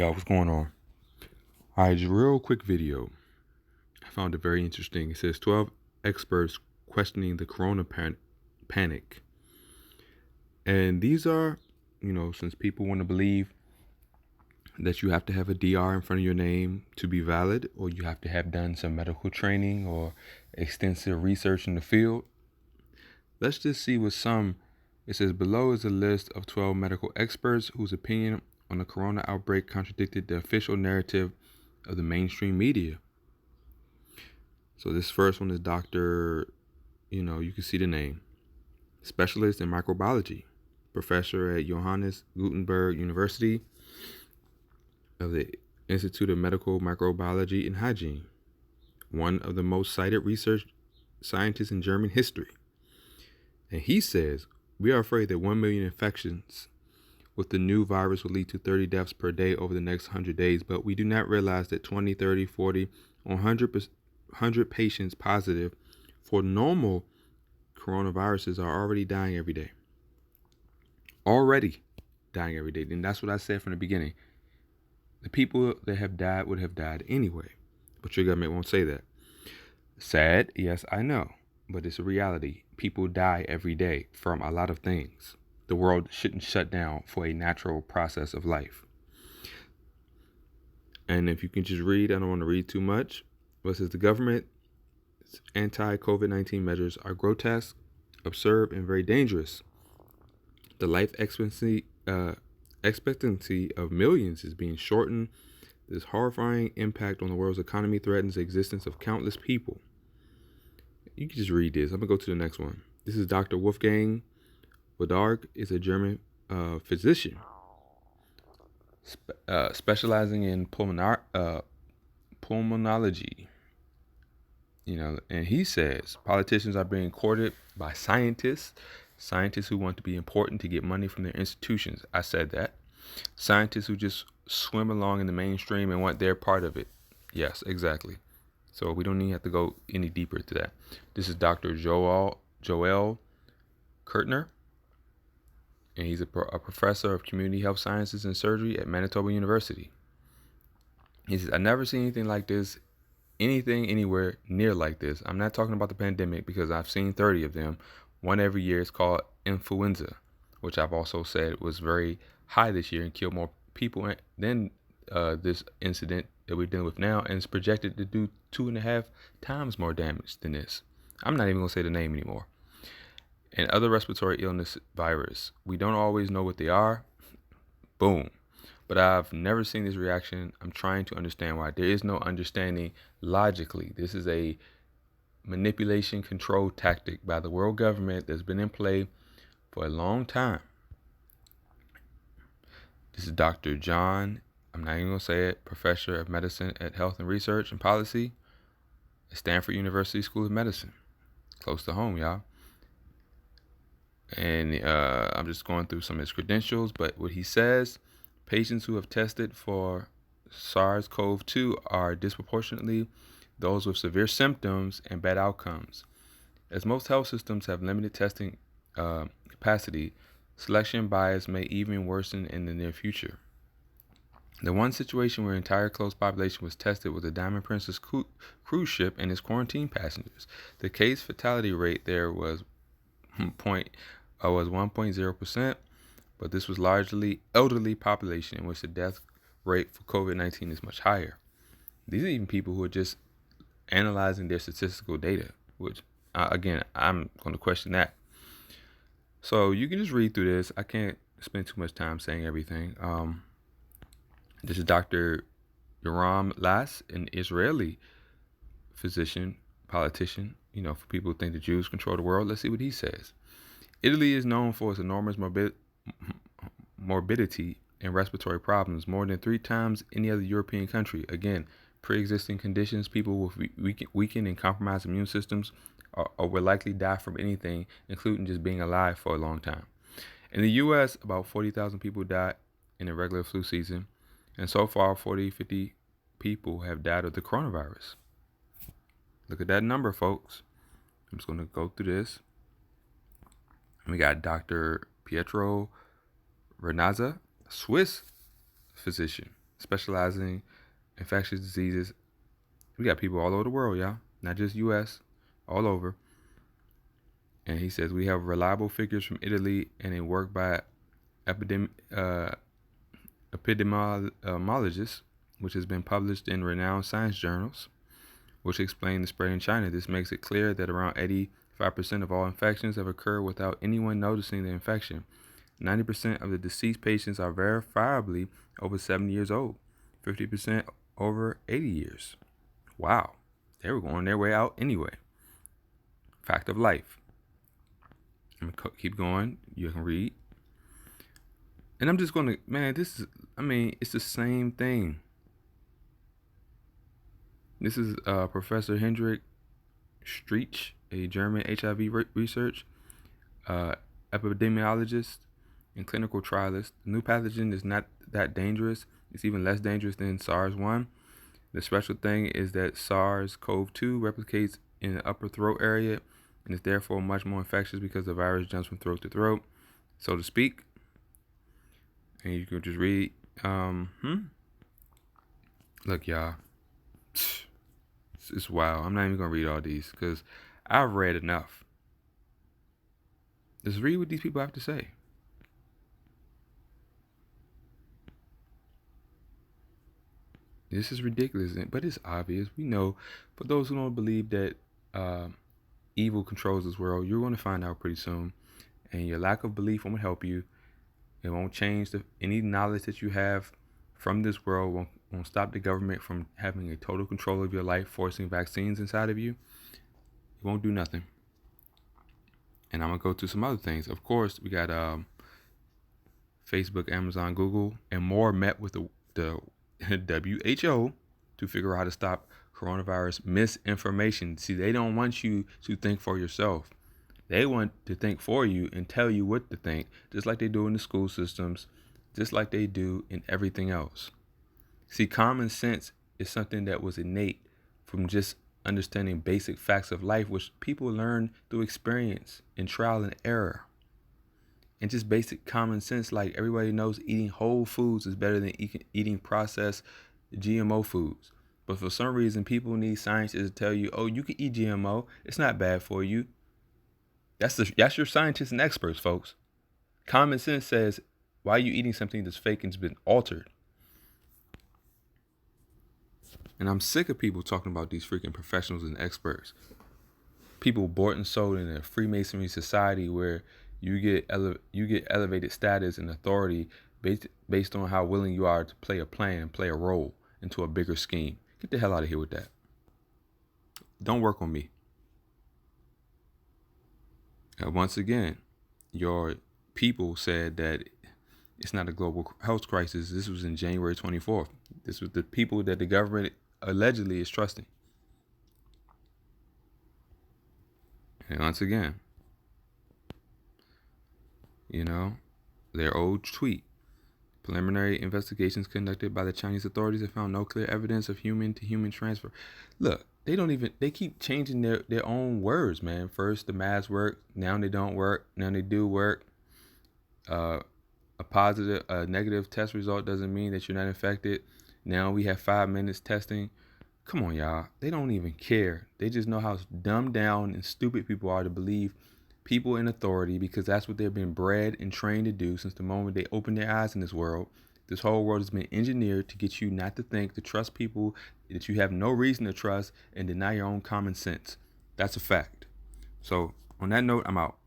Yo, what's going on? All right, just a real quick video. I found it very interesting. It says 12 experts questioning the panic. And these are, since people want to believe that you have to have a DR in front of your name to be valid, or you have to have done some medical training or extensive research in the field, let's just see what some. It says below is a list of 12 medical experts whose opinion on the corona outbreak contradicted the official narrative of the mainstream media. So this first one is Dr. You can see the name. Specialist in microbiology, professor at Johannes Gutenberg University of the Institute of Medical Microbiology and Hygiene, one of the most cited research scientists in German history. And he says, we are afraid that 1 million infections with the new virus will lead to 30 deaths per day over the next 100 days, but we do not realize that 20, 30, 40, or 100 patients positive for normal coronaviruses are already dying every day. Already dying every day. And that's what I said from the beginning. The people that have died would have died anyway. But your government won't say that. Sad, yes, I know. But it's a reality. People die every day from a lot of things. The world shouldn't shut down for a natural process of life. And if you can just read, I don't want to read too much. But it says the government's anti-COVID-19 measures are grotesque, absurd, and very dangerous. The life expectancy of millions is being shortened. This horrifying impact on the world's economy threatens the existence of countless people. You can just read this. I'm going to go to the next one. This is Dr. Wolfgang Wodarg, is a German physician specializing in pulmonology. And he says politicians are being courted by scientists who want to be important to get money from their institutions. I said that. Scientists who just swim along in the mainstream and want their part of it. Yes, exactly. So we don't even have to go any deeper to that. This is Dr. Joel Kurtner, and he's a professor of community health sciences and surgery at Manitoba University. He says, I've never seen anything like this, anything anywhere near like this. I'm not talking about the pandemic because I've seen 30 of them. One every year. It's called influenza, which I've also said was very high this year and killed more people than this incident that we're dealing with now, and it's projected to do 2.5 times more damage than this. I'm not even going to say the name anymore. And other respiratory illness virus. We don't always know what they are. Boom. But I've never seen this reaction. I'm trying to understand why. There is no understanding logically. This is a manipulation control tactic by the world government that's been in play for a long time. This is Dr. John, I'm not even going to say it, professor of medicine at Health and Research and Policy at Stanford University School of Medicine. Close to home, y'all. And I'm just going through some of his credentials, but what he says, patients who have tested for SARS-CoV-2 are disproportionately those with severe symptoms and bad outcomes. As most health systems have limited testing capacity, selection bias may even worsen in the near future. The one situation where an entire closed population was tested was the Diamond Princess cruise ship and its quarantine passengers. The case fatality rate there was 1.0%, but this was largely elderly population in which the death rate for COVID-19 is much higher. These are even people who are just analyzing their statistical data, which, again, I'm going to question that. So you can just read through this. I can't spend too much time saying everything. This is Dr. Yoram Lass, an Israeli physician, politician, for people who think the Jews control the world. Let's see what he says. Italy is known for its enormous morbidity and respiratory problems, more than 3 times any other European country. Again, pre-existing conditions, people with weakened and compromised immune systems will likely die from anything, including just being alive for a long time. In the U.S., about 40,000 people died in a regular flu season, and so far 50 people have died of the coronavirus. Look at that number, folks. I'm just going to go through this. We got Dr. Pietro Renazza, Swiss physician. specializing in infectious diseases. We got people all over the world, y'all, not just U.S., all over. And he says we have reliable figures from Italy and a work by epidemiologists, which has been published in renowned science journals, which explain the spread in China. This makes it clear that around 85% of all infections have occurred without anyone noticing the infection. 90% of the deceased patients are verifiably over 70 years old, 50% over 80 years. Wow, they were going their way out anyway. Fact of life. I'm going to keep going. You can read. And I'm just going to, man, it's the same thing. This is Professor Hendrik Streich, a German HIV research epidemiologist and clinical trialist. The new pathogen is not that dangerous. It's even less dangerous than SARS-1. The special thing is that SARS-CoV-2 replicates in the upper throat area and is therefore much more infectious because the virus jumps from throat to throat, so to speak. And you can just read. Look, y'all. It's wild. I'm not even going to read all these because I've read enough. Just read what these people have to say. This is ridiculous, but it's obvious. We know, for those who don't believe that evil controls this world, you're going to find out pretty soon. And your lack of belief won't help you. It won't change any knowledge that you have from this world. Won't stop the government from having a total control of your life, forcing vaccines inside of you. It won't do nothing. And I'm going to go to some other things. Of course, we got Facebook, Amazon, Google, and more met with the WHO to figure out how to stop coronavirus misinformation. See, they don't want you to think for yourself. They want to think for you and tell you what to think, just like they do in the school systems, just like they do in everything else. See, common sense is something that was innate from just understanding basic facts of life, which people learn through experience and trial and error. And just basic common sense, like everybody knows eating whole foods is better than eating processed GMO foods. But for some reason, people need scientists to tell you, oh, you can eat GMO. It's not bad for you. That's your scientists and experts, folks. Common sense says, why are you eating something that's fake and has been altered? And I'm sick of people talking about these freaking professionals and experts. People bought and sold in a Freemasonry society where you get elevated status and authority based on how willing you are to play a plan and play a role into a bigger scheme. Get the hell out of here with that. Don't work on me. Once again, your people said that it's not a global health crisis. This was in January 24th. This was the people that the government allegedly is trusting. And once again, their old tweet. Preliminary investigations conducted by the Chinese authorities have found no clear evidence of human-to-human transfer. Look, they keep changing their own words, man. First, the masks work. Now they don't work. Now they do work. A negative test result doesn't mean that you're not infected. Now we have 5 minutes testing. Come on, y'all. They don't even care. They just know how dumbed down and stupid people are to believe people in authority, because that's what they've been bred and trained to do since the moment they opened their eyes in this world. This whole world has been engineered to get you not to think, to trust people that you have no reason to trust, and deny your own common sense. That's a fact. So on that note, I'm out.